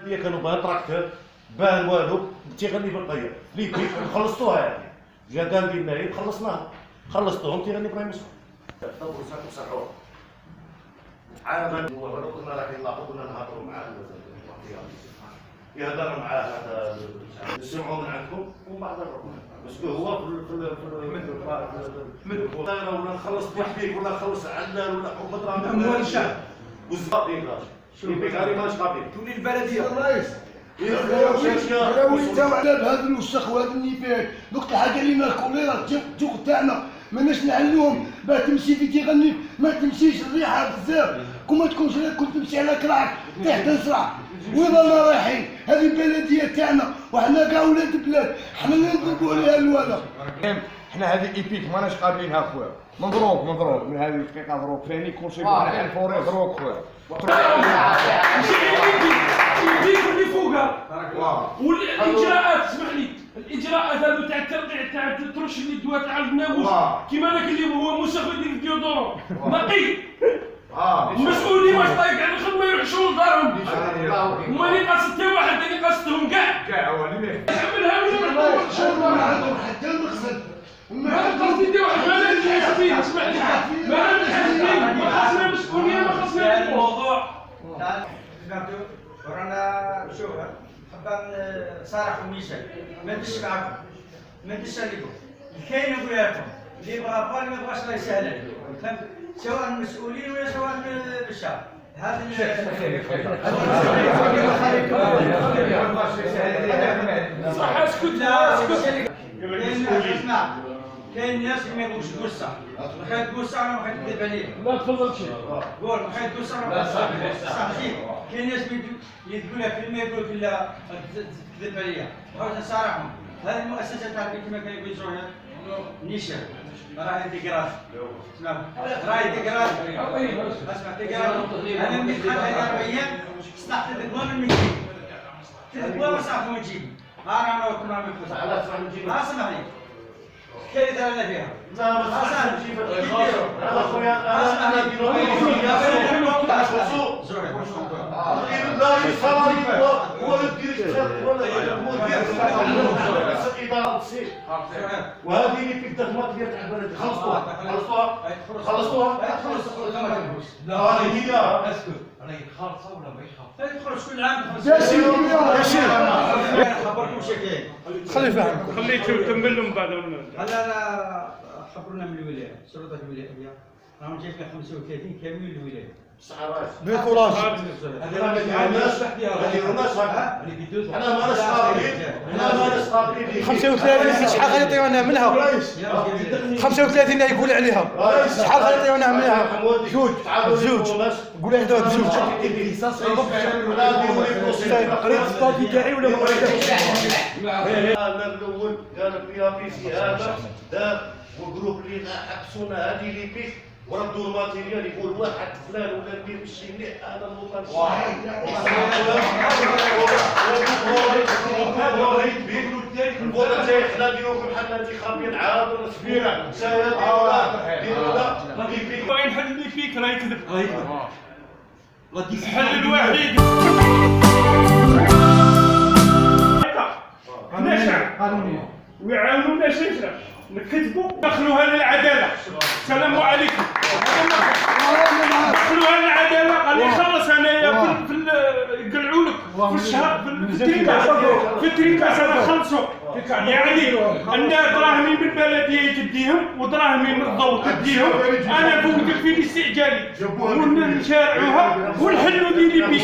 البلديه كانوا بان تراكتور بان والو انت غني بالقيه لي بيك خلصتوها هذه جا قال لي النايب خلصتوهم انت غني ابراهيم مسعود طبوا ساكن صحوه عاد هو قلنا راه كيلاقوا كنا نهضروا معاه يهضر مع هذا نسمعوا من عندكم ومن بعد نروحوا باسكو هو في ولا نخلص بوحديك ولا نخلص علال ولا حب درهم اموال الشعب وزاقين يبيك علي ماش قابل تولي البلديه الرئيس يا وانت على هذا الوسخ وهذا النفاق دوك الحاجه اللي الكوليرا الجوق تاعنا ماناش نعلوهم باه تمشي في تيغني ما تمشيش الريحه بزاف كون تكونش كنت تمشي على كراك تحت تسرع وين رانا رايحين هذه البلديه تاعنا وحنا كاع ولاد البلاد حنا اللي نضربوا عليها الولا حنا هذه ايبيك ماناش قابلينها خويا مضروب من هذه الدقيقه ضروب ثاني كلشي بحال الفوري ضروب خويا ايبيك اللي فوقها والاجراءات اسمح لي الاجراءات هذو تاع الترقيع تاع ترش الدواء تاع الناموس كيما هذاك اللي هو مسخ يدير الديودورون نقي المسؤولين واش طايق على الخدمه يرحشوا لدارهم هما اللي قاصد حتى واحد اللي قاصدهم كاع هو اللي عملها ولا حتى المقصد ما قصدي ندير واحد ما نحاسبين اسمع لي ما نحاسبين ما خاصنا مسؤوليه ما خاصنا الموضوع سمعتوا ورانا شوف حبا صراحه ميشيل ما ندش معكم ما ندش عليكم كاين نقول لكم اللي بغى اللي ما بغاش الله يسهل عليه فهمت سواء المسؤولين ولا سواء الشعب هذا صح اسكت اسكت كاين ناس اللي ما يبغوش تقول الصح، ما خايف تقول الصح انا ما خايف نكذب عليه. لا تفضل شي قول ما خايف تقول الصح انا ما خايف صح زين، كاين ناس اللي تقول لك كلمه يقول لك لا تكذب عليا، بغيت نصارحهم، هذه المؤسسه تاع كما كان يقول زوجها نيشان راهي ديكراج اسمع راهي ديكراج اسمع ديكراج انا من خدمه 4 ايام صلحت الدكوان من جيب الدكوان صافي من جيب انا كنا من فلوس على صح نجيب اسمع لي كيف انا فيها لا ما صح نجيب انا خويا انا لا يصير هو الديريكتور ولا وهذه اللي في الدخمات ديال تاع البلد خلصتوها لا هي اسكت راهي خالصه ولا ماهيش خالصه تدخل كل عام يا سيدي خبركم شكاين خلي يفهم خليه تكمل لهم بعد هلا خبرونا من الولايه السلطات الولايه راهم جايين 35 كامل الولايه بيكولاج انا ما نسقابلين 35 شحال غيعطيونا منها 35 يقول عليها شحال غيعطيونا منها جوج قول لي هذا بجوج قريت الطاقي تاعي ولا ما قريتش انا الاول قال لي في هذا دار والجروب اللي حبسونا هذه اللي بيك وردوا الماتيريال يقول واحد فلان ولا ندير مشي مليح هذا الوطن صحيح الوطن جاي حنا نديروكم حنا انتخابيين عاد ونصبير باغي نحل اللي فيك راه يكذب الحل الوحيد حنا شعب ويعاونونا شنشرة نكتبوا دخلوها للعدالة السلام عليكم دخلوها للعدالة قال لي خلص انايا في يقلعوا لك في الشهر في التريكاس هذا خلصوا يعني ان دراهمي من البلديه تديهم ودراهمي من الضوء تديهم انا فوق في الاستعجالي ونشارعوها ونحلوا ديري بيك